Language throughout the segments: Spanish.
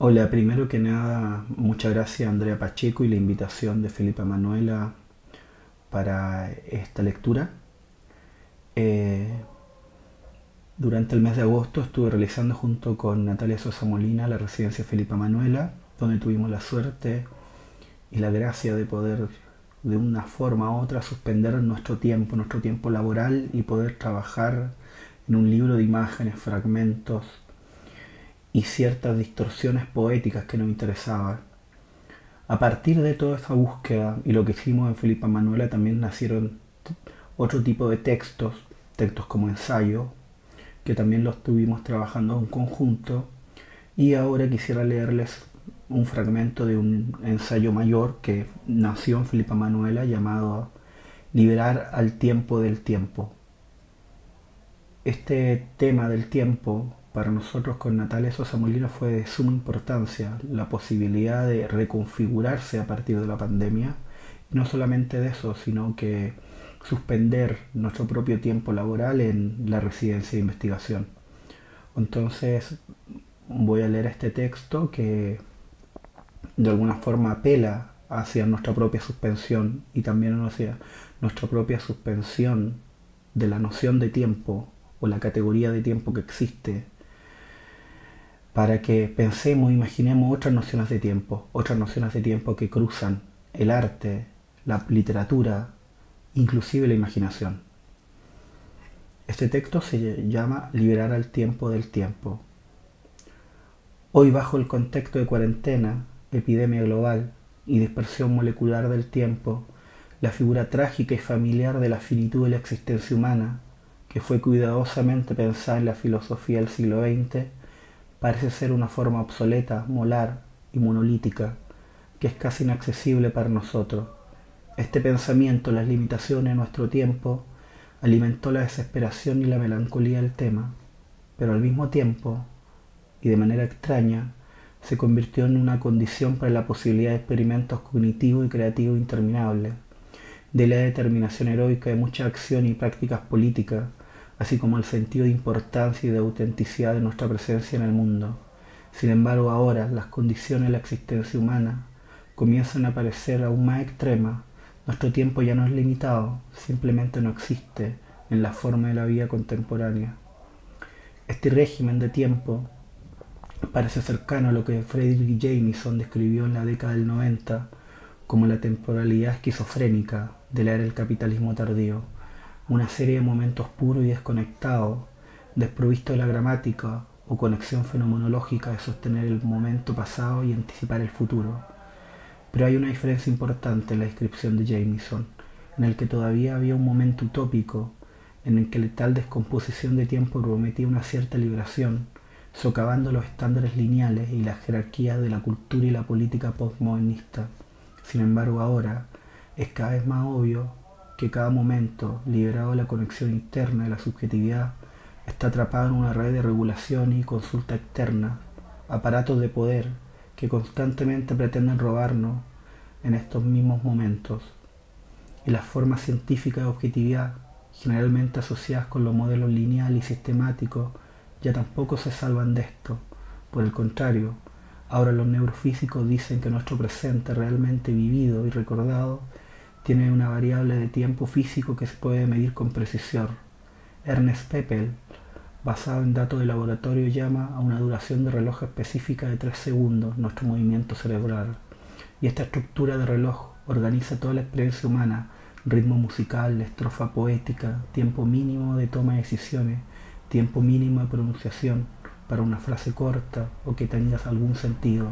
Hola, primero que nada, muchas gracias a Andrea Pacheco y la invitación de Felipa Manuela para esta lectura. Eh, durante el mes de agosto estuve realizando junto con Natalia Sosa Molina la residencia Felipa Manuela, donde tuvimos la suerte y la gracia de poder de una forma u otra suspender nuestro tiempo laboral y poder trabajar en un libro de imágenes, fragmentos y ciertas distorsiones poéticas que nos interesaban. A partir de toda esa búsqueda y lo que hicimos en Felipa Manuela también nacieron otro tipo de textos, textos como ensayo, que también los estuvimos trabajando en conjunto y ahora quisiera leerles un fragmento de un ensayo mayor que nació en Felipa Manuela llamado Liberar al tiempo del tiempo. Este tema del tiempo para nosotros con Natalia Sosa Molina fue de suma importancia, la posibilidad de reconfigurarse a partir de la pandemia, y no solamente de eso, sino que suspender nuestro propio tiempo laboral en la residencia de investigación. Entonces voy a leer este texto que de alguna forma apela hacia nuestra propia suspensión y también hacia nuestra propia suspensión de la noción de tiempo o la categoría de tiempo que existe, para que pensemos, imaginemos otras nociones de tiempo que cruzan el arte, la literatura, inclusive la imaginación. Este texto se llama Liberar al tiempo del tiempo. Hoy, bajo el contexto de cuarentena, epidemia global y dispersión molecular del tiempo, la figura trágica y familiar de la finitud de la existencia humana, que fue cuidadosamente pensada en la filosofía del siglo XX, parece ser una forma obsoleta, molar y monolítica, que es casi inaccesible para nosotros. Este pensamiento, las limitaciones de nuestro tiempo, alimentó la desesperación y la melancolía del tema, pero al mismo tiempo, y de manera extraña, se convirtió en una condición para la posibilidad de experimentos cognitivos y creativos interminables, de la determinación heroica de mucha acción y prácticas políticas, así como el sentido de importancia y de autenticidad de nuestra presencia en el mundo. Sin embargo, ahora las condiciones de la existencia humana comienzan a parecer aún más extremas. Nuestro tiempo ya no es limitado, simplemente no existe en la forma de la vida contemporánea. Este régimen de tiempo parece cercano a lo que Frederick Jameson describió en la década del 90 como la temporalidad esquizofrénica de la era del capitalismo tardío, una serie de momentos puros y desconectados, desprovistos de la gramática o conexión fenomenológica de sostener el momento pasado y anticipar el futuro. Pero hay una diferencia importante en la descripción de Jameson, en el que todavía había un momento utópico, en el que la tal descomposición de tiempo prometía una cierta liberación, socavando los estándares lineales y las jerarquías de la cultura y la política postmodernista. Sin embargo, ahora es cada vez más obvio que cada momento, liberado de la conexión interna de la subjetividad, está atrapado en una red de regulación y consulta externa, aparatos de poder que constantemente pretenden robarnos en estos mismos momentos. Y las formas científicas de objetividad, generalmente asociadas con los modelos lineal y sistemáticos, ya tampoco se salvan de esto. Por el contrario, ahora los neurofísicos dicen que nuestro presente realmente vivido y recordado tiene una variable de tiempo físico que se puede medir con precisión. Ernest Peppel, basado en datos de laboratorio, llama a una duración de reloj específica de 3 segundos nuestro movimiento cerebral. Y esta estructura de reloj organiza toda la experiencia humana: ritmo musical, estrofa poética, tiempo mínimo de toma de decisiones, tiempo mínimo de pronunciación para una frase corta o que tenga algún sentido.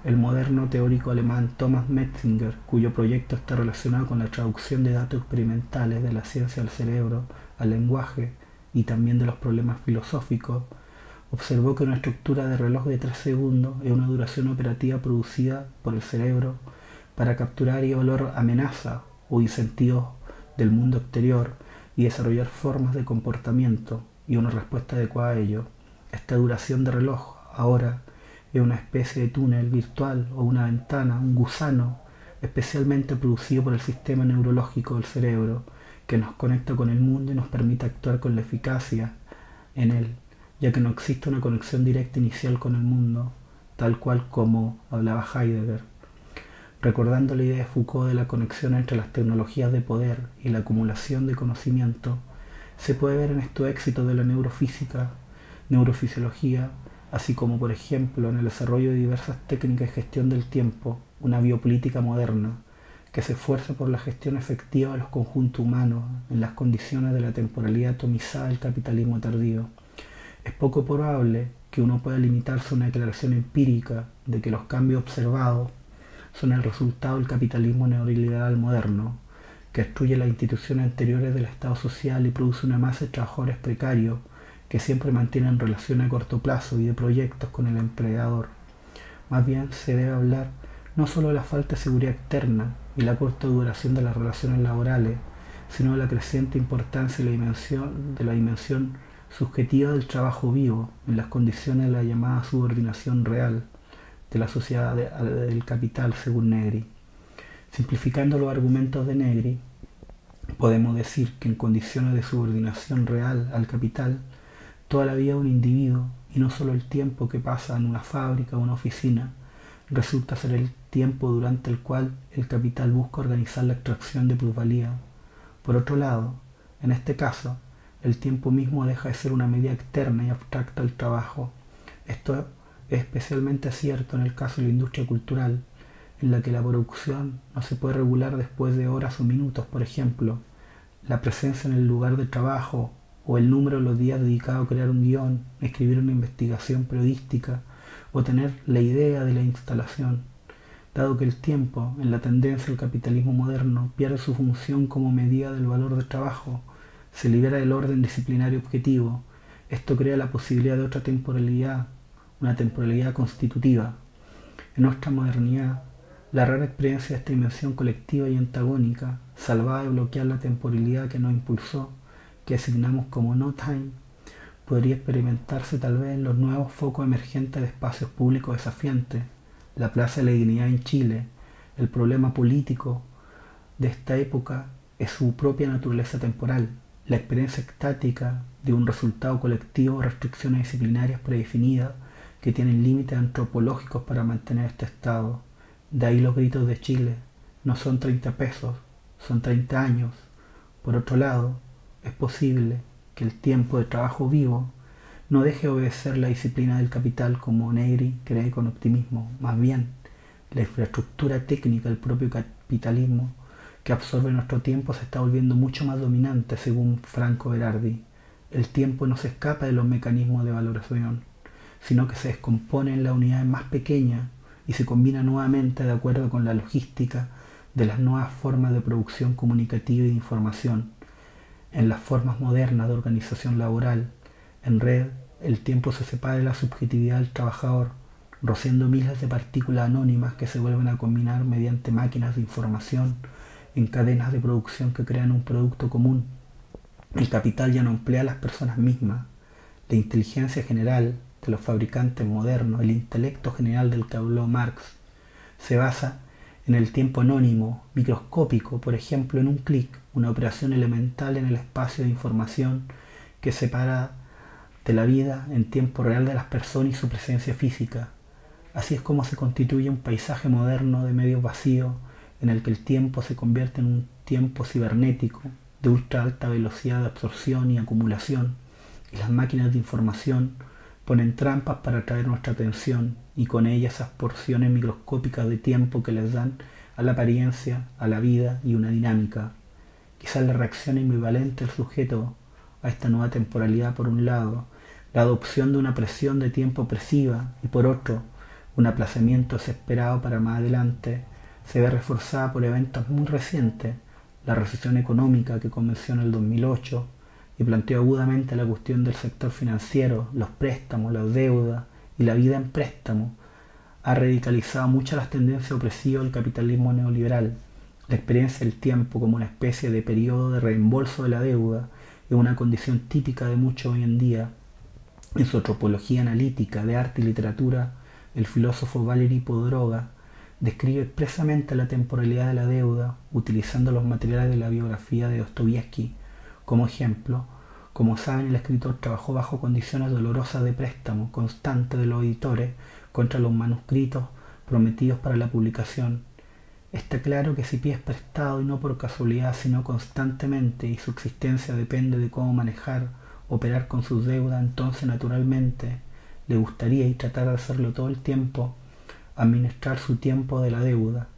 El moderno teórico alemán Thomas Metzinger, cuyo proyecto está relacionado con la traducción de datos experimentales de la ciencia del cerebro al lenguaje y también de los problemas filosóficos, observó que una estructura de reloj de 3 segundos es una duración operativa producida por el cerebro para capturar y evaluar amenazas o incentivos del mundo exterior y desarrollar formas de comportamiento y una respuesta adecuada a ello. Esta duración de reloj ahora es una especie de túnel virtual o una ventana, un gusano especialmente producido por el sistema neurológico del cerebro que nos conecta con el mundo y nos permite actuar con la eficacia en él, ya que no existe una conexión directa inicial con el mundo. tal cual como hablaba Heidegger. Recordando la idea de Foucault de la conexión entre las tecnologías de poder y la acumulación de conocimiento, se puede ver en estos éxitos de la neurofísica, neurofisiología, así como por ejemplo en el desarrollo de diversas técnicas de gestión del tiempo, una biopolítica moderna, que se esfuerza por la gestión efectiva de los conjuntos humanos en las condiciones de la temporalidad atomizada del capitalismo tardío. Es poco probable que uno pueda limitarse a una declaración empírica de que los cambios observados son el resultado del capitalismo neoliberal moderno, que destruye las instituciones anteriores del Estado social y produce una masa de trabajadores precarios que siempre mantienen relaciones a corto plazo y de proyectos con el empleador. Más bien se debe hablar no solo de la falta de seguridad externa y la corta duración de las relaciones laborales, sino de la creciente importancia de la dimensión subjetiva del trabajo vivo en las condiciones de la llamada subordinación real de la sociedad del capital, según Negri. Simplificando los argumentos de Negri, podemos decir que en condiciones de subordinación real al capital, toda la vida de un individuo, y no solo el tiempo que pasa en una fábrica o una oficina, resulta ser el tiempo durante el cual el capital busca organizar la extracción de plusvalía. Por otro lado, en este caso, el tiempo mismo deja de ser una medida externa y abstracta del trabajo. Esto es especialmente cierto en el caso de la industria cultural, en la que la producción no se puede regular después de horas o minutos. Por ejemplo, la presencia en el lugar de trabajo o el número de los días dedicados a crear un guión, escribir una investigación periodística o tener la idea de la instalación. Dado que el tiempo, en la tendencia del capitalismo moderno, pierde su función como medida del valor del trabajo, se libera del orden disciplinario objetivo. Esto crea la posibilidad de otra temporalidad, una temporalidad constitutiva. En nuestra modernidad, la rara experiencia de esta dimensión colectiva y antagónica, salvada de bloquear la temporalidad que nos impulsó, que designamos como no time, podría experimentarse tal vez en los nuevos focos emergentes de espacios públicos desafiantes, la Plaza de la Dignidad en Chile. El problema político de esta época es su propia naturaleza temporal, la experiencia estática de un resultado colectivo o restricciones disciplinarias predefinidas que tienen límites antropológicos para mantener este estado. De ahí los gritos de Chile: no son 30 pesos, son 30 años. Por otro lado, es posible que el tiempo de trabajo vivo no deje de obedecer la disciplina del capital como Negri cree con optimismo. Más bien, la infraestructura técnica del propio capitalismo que absorbe nuestro tiempo se está volviendo mucho más dominante, según Franco Berardi. El tiempo no se escapa de los mecanismos de valoración, sino que se descompone en las unidades más pequeñas y se combina nuevamente de acuerdo con la logística de las nuevas formas de producción comunicativa y de información. En las formas modernas de organización laboral, en red, el tiempo se separa de la subjetividad del trabajador, rociando miles de partículas anónimas que se vuelven a combinar mediante máquinas de información en cadenas de producción que crean un producto común. El capital ya no emplea a las personas mismas. La inteligencia general de los fabricantes modernos, el intelecto general del que habló Marx, se basa en el tiempo anónimo, microscópico, por ejemplo en un clic, una operación elemental en el espacio de información que separa de la vida en tiempo real de las personas y su presencia física. Así es como se constituye un paisaje moderno de medios vacíos, en el que el tiempo se convierte en un tiempo cibernético, de ultra alta velocidad de absorción y acumulación, y las máquinas de información ponen trampas para atraer nuestra atención, y con ellas esas porciones microscópicas de tiempo que les dan a la apariencia, a la vida y una dinámica. Quizás la reacción ambivalente del sujeto a esta nueva temporalidad, por un lado, la adopción de una presión de tiempo opresiva, y por otro, un aplazamiento desesperado para más adelante, se ve reforzada por eventos muy recientes: la recesión económica que comenzó en el 2008 y planteó agudamente la cuestión del sector financiero, los préstamos, la deuda y la vida en préstamo, ha radicalizado muchas las tendencias opresivas del capitalismo neoliberal. La experiencia del tiempo como una especie de periodo de reembolso de la deuda es una condición típica de mucho hoy en día. En su antropología analítica de arte y literatura, el filósofo Valery Podroga describe expresamente la temporalidad de la deuda, utilizando los materiales de la biografía de Dostoyevsky como ejemplo, Como saben, el escritor trabajó bajo condiciones dolorosas de préstamo constante de los editores contra los manuscritos prometidos para la publicación. Está claro que si pides prestado y no por casualidad sino constantemente y su existencia depende de cómo manejar, operar con sus deudas, entonces naturalmente le gustaría, y tratar de hacerlo todo el tiempo, administrar su tiempo de la deuda.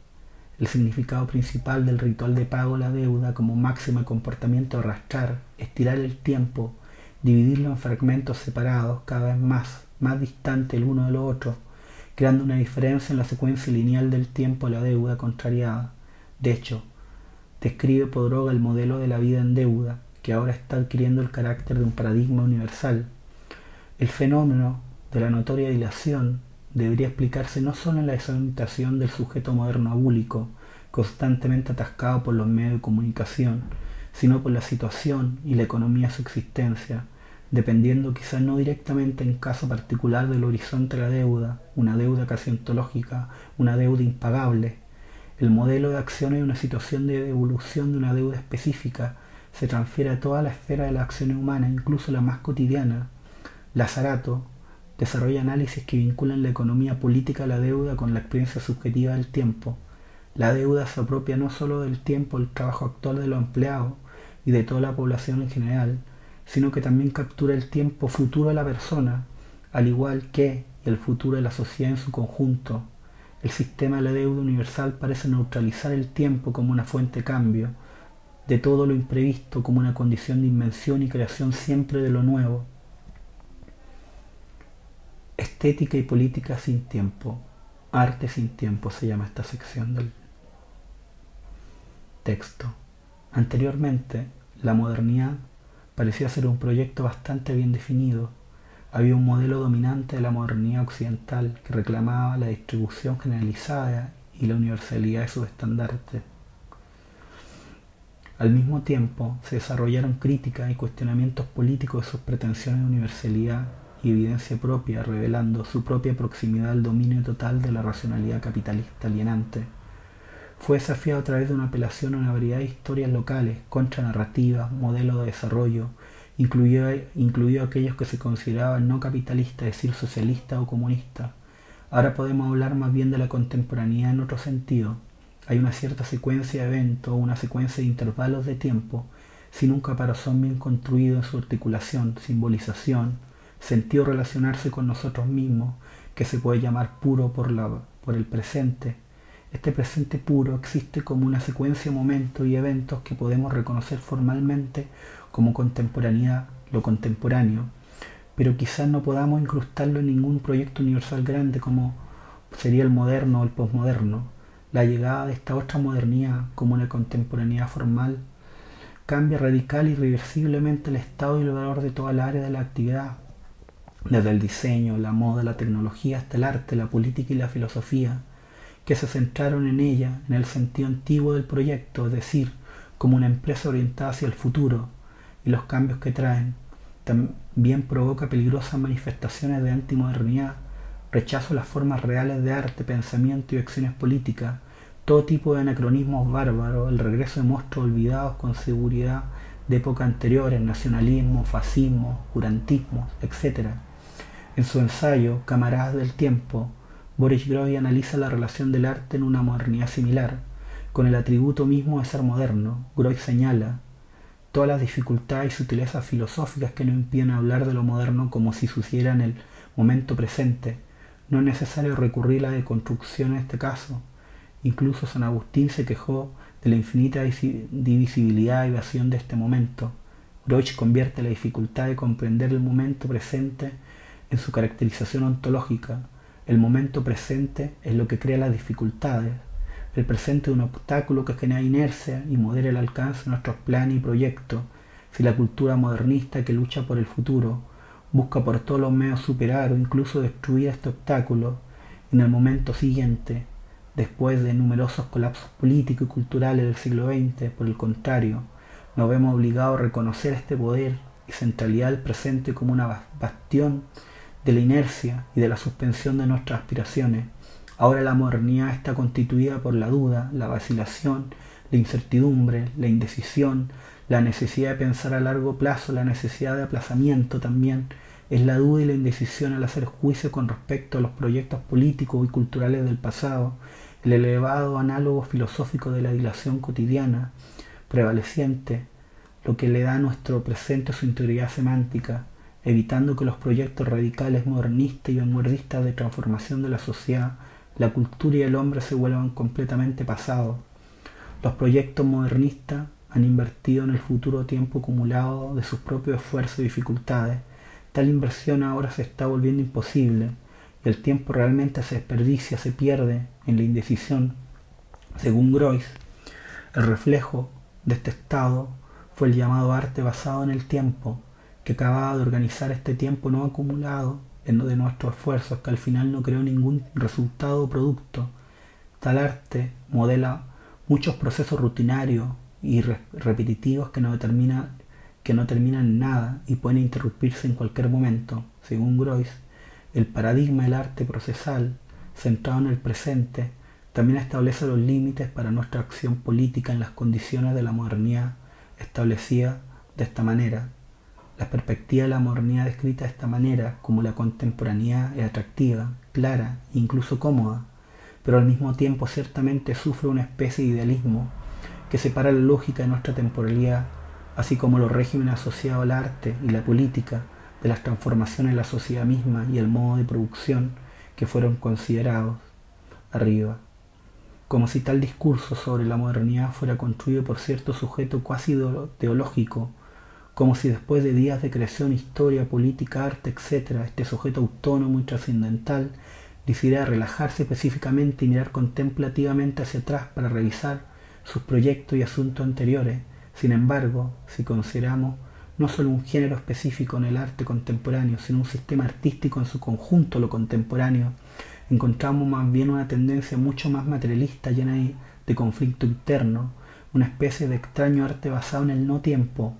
El significado principal del ritual de pago de la deuda como máximo de comportamiento es arrastrar, estirar el tiempo, dividirlo en fragmentos separados, cada vez más distantes el uno de los otros, creando una diferencia en la secuencia lineal del tiempo de la deuda contrariada. De hecho, describe Podroga el modelo de la vida en deuda, que ahora está adquiriendo el carácter de un paradigma universal. El fenómeno de la notoria dilación debería explicarse no solo en la desorientación del sujeto moderno abúlico, constantemente atascado por los medios de comunicación, sino por la situación y la economía de su existencia, dependiendo quizás no directamente en caso particular del horizonte de la deuda, una deuda casi ontológica, una deuda impagable. El modelo de acción es una situación de evolución de una deuda específica, se transfiere a toda la esfera de las acciones humanas, incluso la más cotidiana. Lazzarato desarrolla análisis que vinculan la economía política a la deuda con la experiencia subjetiva del tiempo. La deuda se apropia no solo del tiempo del trabajo actual de los empleados y de toda la población en general, sino que también captura el tiempo futuro de la persona, al igual que el futuro de la sociedad en su conjunto. El sistema de la deuda universal parece neutralizar el tiempo como una fuente de cambio, de todo lo imprevisto como una condición de invención y creación siempre de lo nuevo. Estética y política sin tiempo. Arte sin tiempo se llama esta sección del texto. Anteriormente, la modernidad parecía ser un proyecto bastante bien definido. Había un modelo dominante de la modernidad occidental que reclamaba la distribución generalizada y la universalidad de sus estandartes. Al mismo tiempo, se desarrollaron críticas y cuestionamientos políticos de sus pretensiones de universalidad y evidencia propia, revelando su propia proximidad al dominio total de la racionalidad capitalista alienante. Fue desafiado a través de una apelación a una variedad de historias locales, contranarrativas, modelos de desarrollo, incluido aquellos que se consideraban no capitalistas, es decir, socialistas o comunistas. Ahora podemos hablar más bien de la contemporaneidad en otro sentido. Hay una cierta secuencia de eventos, una secuencia de intervalos de tiempo, sin un caparazón bien construido en su articulación, simbolización, sentido relacionarse con nosotros mismos, que se puede llamar puro por el presente. Este presente puro existe como una secuencia de momentos y eventos que podemos reconocer formalmente como contemporaneidad, lo contemporáneo, pero quizás no podamos incrustarlo en ningún proyecto universal grande como sería el moderno o el posmoderno. La llegada de esta otra modernidad como una contemporaneidad formal cambia radical y irreversiblemente el estado y el valor de toda la área de la actividad, desde el diseño, la moda, la tecnología hasta el arte, la política y la filosofía, que se centraron en ella en el sentido antiguo del proyecto, es decir, como una empresa orientada hacia el futuro, y los cambios que traen. También provoca peligrosas manifestaciones de antimodernidad, rechazo a las formas reales de arte, pensamiento y acciones políticas, todo tipo de anacronismos bárbaros, el regreso de monstruos olvidados con seguridad de épocas anteriores, nacionalismo, fascismo, oscurantismo, etc. En su ensayo Camaradas del Tiempo, Boris Groys analiza la relación del arte en una modernidad similar, con el atributo mismo de ser moderno. Groys señala todas las dificultades y sutilezas filosóficas que nos impiden hablar de lo moderno como si sucediera en el momento presente. No es necesario recurrir a la deconstrucción en este caso. Incluso San Agustín se quejó de la infinita divisibilidad y evasión de este momento. Groys convierte la dificultad de comprender el momento presente en su caracterización ontológica. El momento presente es lo que crea las dificultades. El presente es un obstáculo que genera inercia y modera el alcance de nuestros planes y proyectos. Si la cultura modernista que lucha por el futuro busca por todos los medios superar o incluso destruir este obstáculo, en el momento siguiente, después de numerosos colapsos políticos y culturales del siglo XX, por el contrario, nos vemos obligados a reconocer este poder y centralidad del presente como una bastión de la inercia y de la suspensión de nuestras aspiraciones. Ahora la modernidad está constituida por la duda, la vacilación, la incertidumbre, la indecisión, la necesidad de pensar a largo plazo, la necesidad de aplazamiento también, es la duda y la indecisión al hacer juicio con respecto a los proyectos políticos y culturales del pasado, el elevado análogo filosófico de la dilación cotidiana prevaleciente, lo que le da a nuestro presente su integridad semántica, evitando que los proyectos radicales modernistas y vanguardistas de transformación de la sociedad, la cultura y el hombre se vuelvan completamente pasados. Los proyectos modernistas han invertido en el futuro tiempo acumulado de sus propios esfuerzos y dificultades. Tal inversión ahora se está volviendo imposible y el tiempo realmente se desperdicia, se pierde en la indecisión. Según Groys, el reflejo de este estado fue el llamado arte basado en el tiempo, que acababa de organizar este tiempo no acumulado en de nuestros esfuerzos, que al final no creó ningún resultado o producto. Tal arte modela muchos procesos rutinarios y repetitivos que no terminan en nada y pueden interrumpirse en cualquier momento. Según Groys, el paradigma del arte procesal, centrado en el presente, también establece los límites para nuestra acción política en las condiciones de la modernidad establecida de esta manera. La perspectiva de la modernidad descrita de esta manera como la contemporaneidad es atractiva, clara e incluso cómoda, pero al mismo tiempo ciertamente sufre una especie de idealismo que separa la lógica de nuestra temporalidad, así como los regímenes asociados al arte y la política, de las transformaciones en la sociedad misma y el modo de producción que fueron considerados arriba. Como si tal discurso sobre la modernidad fuera construido por cierto sujeto cuasi teológico, como si después de días de creación, historia, política, arte, etc., este sujeto autónomo y trascendental decidiera relajarse específicamente y mirar contemplativamente hacia atrás para revisar sus proyectos y asuntos anteriores. Sin embargo, si consideramos no solo un género específico en el arte contemporáneo, sino un sistema artístico en su conjunto, lo contemporáneo, encontramos más bien una tendencia mucho más materialista, llena de conflicto interno, una especie de extraño arte basado en el no tiempo,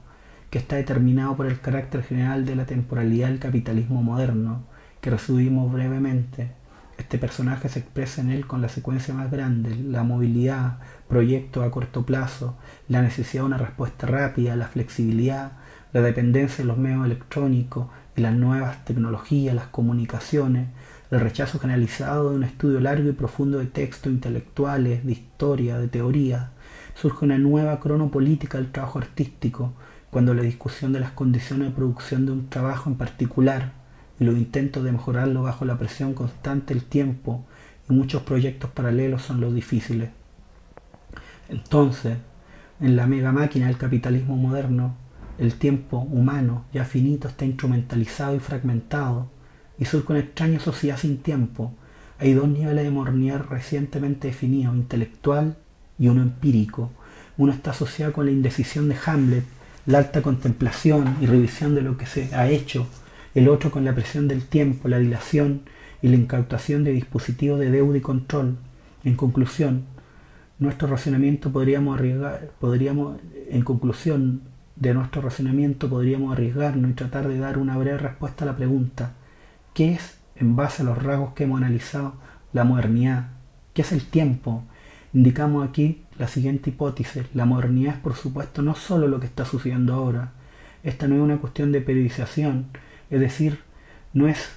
que está determinado por el carácter general de la temporalidad del capitalismo moderno, que resumimos brevemente. Este personaje se expresa en él con la secuencia más grande: la movilidad, proyectos a corto plazo, la necesidad de una respuesta rápida, la flexibilidad, la dependencia de los medios electrónicos y las nuevas tecnologías, las comunicaciones, el rechazo generalizado de un estudio largo y profundo de textos intelectuales, de historia, de teoría. Surge una nueva cronopolítica del trabajo artístico, cuando la discusión de las condiciones de producción de un trabajo en particular y los intentos de mejorarlo bajo la presión constante del tiempo y muchos proyectos paralelos son los difíciles. Entonces, en la mega máquina del capitalismo moderno, el tiempo humano ya finito está instrumentalizado y fragmentado y surge una extraña sociedad sin tiempo. Hay dos niveles de modernidad recientemente definidos: intelectual y uno empírico. Uno está asociado con la indecisión de Hamlet, la alta contemplación y revisión de lo que se ha hecho; el otro con la presión del tiempo, la dilación y la incautación de dispositivos de deuda y control. En conclusión, nuestro razonamiento podríamos arriesgarnos y tratar de dar una breve respuesta a la pregunta: ¿qué es, en base a los rasgos que hemos analizado, la modernidad? ¿Qué es el tiempo? Indicamos aquí la siguiente hipótesis: la modernidad es, por supuesto, no solo lo que está sucediendo ahora. Esta no es una cuestión de periodización, es decir, no es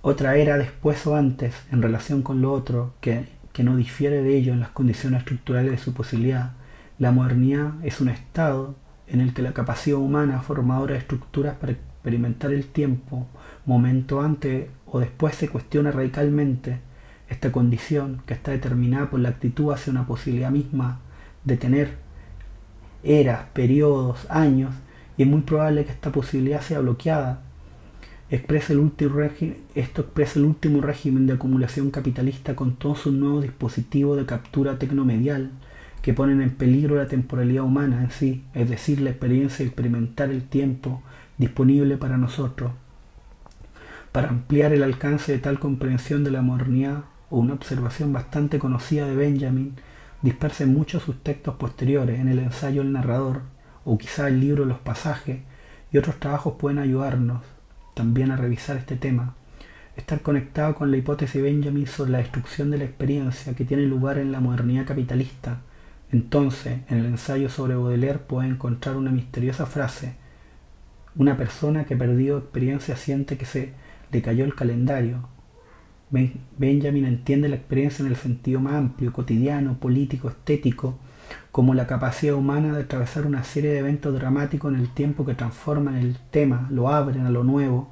otra era después o antes en relación con lo otro, que no difiere de ello en las condiciones estructurales de su posibilidad. La modernidad es un estado en el que la capacidad humana formadora de estructuras para experimentar el tiempo, momento antes o después, se cuestiona radicalmente. Esta condición, que está determinada por la actitud hacia una posibilidad misma de tener eras, periodos, años, y es muy probable que esta posibilidad sea bloqueada. Esto expresa el último régimen de acumulación capitalista con todos sus nuevos dispositivos de captura tecnomedial que ponen en peligro la temporalidad humana en sí, es decir, la experiencia de experimentar el tiempo disponible para nosotros. Para ampliar el alcance de tal comprensión de la modernidad, una observación bastante conocida de Benjamin dispersa en muchos sus textos posteriores, en el ensayo El narrador, o quizá el libro Los pasajes, y otros trabajos pueden ayudarnos también a revisar este tema. Estar conectado con la hipótesis de Benjamin sobre la destrucción de la experiencia que tiene lugar en la modernidad capitalista Entonces, en el ensayo sobre Baudelaire puede encontrar una misteriosa frase: una persona que perdió experiencia siente que se le cayó el calendario. Benjamin entiende la experiencia en el sentido más amplio, cotidiano, político, estético, como la capacidad humana de atravesar una serie de eventos dramáticos en el tiempo que transforman el tema, lo abren a lo nuevo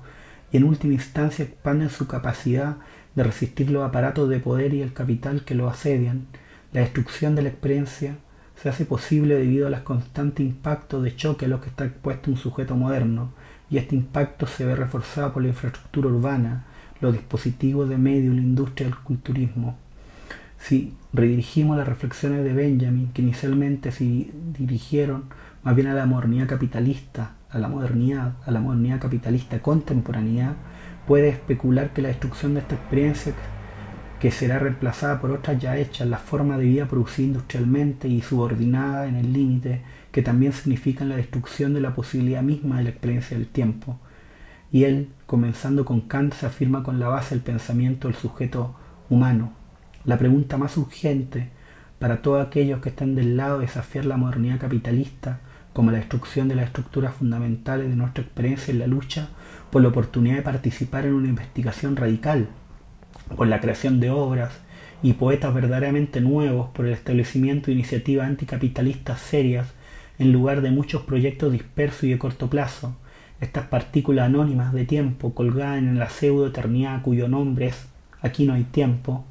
y en última instancia expanden su capacidad de resistir los aparatos de poder y el capital que lo asedian. La destrucción de la experiencia se hace posible debido a los constantes impactos de choque a los que está expuesto un sujeto moderno, y este impacto se ve reforzado por la infraestructura urbana, los dispositivos de medio y la industria del culturismo. Si redirigimos las reflexiones de Benjamin, que inicialmente se dirigieron más bien a la modernidad capitalista, a la modernidad capitalista contemporaneidad, puede especular que la destrucción de esta experiencia, que será reemplazada por otras ya hechas, la forma de vida producida industrialmente y subordinada en el límite, que también significan la destrucción de la posibilidad misma de la experiencia del tiempo. Y él, comenzando con Kant, se afirma con la base del pensamiento del sujeto humano. La pregunta más urgente para todos aquellos que están del lado de desafiar la modernidad capitalista como la destrucción de las estructuras fundamentales de nuestra experiencia en la lucha por la oportunidad de participar en una investigación radical, por la creación de obras y poetas verdaderamente nuevos, por el establecimiento de iniciativas anticapitalistas serias en lugar de muchos proyectos dispersos y de corto plazo. Estas partículas anónimas de tiempo colgadas en la pseudo-eternidad cuyo nombre es «aquí no hay tiempo»,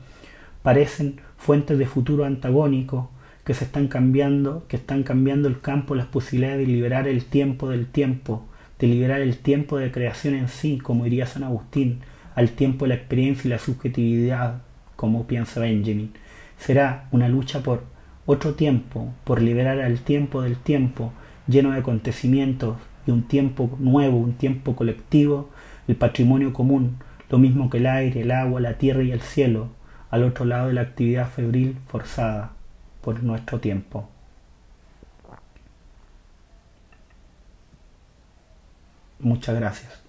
parecen fuentes de futuro antagónico que están cambiando el campo, las posibilidades de liberar el tiempo del tiempo, de liberar el tiempo de creación en sí, como diría San Agustín, al tiempo de la experiencia y la subjetividad, como piensa Benjamin. Será una lucha por otro tiempo, por liberar al tiempo del tiempo, lleno de acontecimientos y un tiempo nuevo, un tiempo colectivo, el patrimonio común, lo mismo que el aire, el agua, la tierra y el cielo, al otro lado de la actividad febril forzada por nuestro tiempo. Muchas gracias.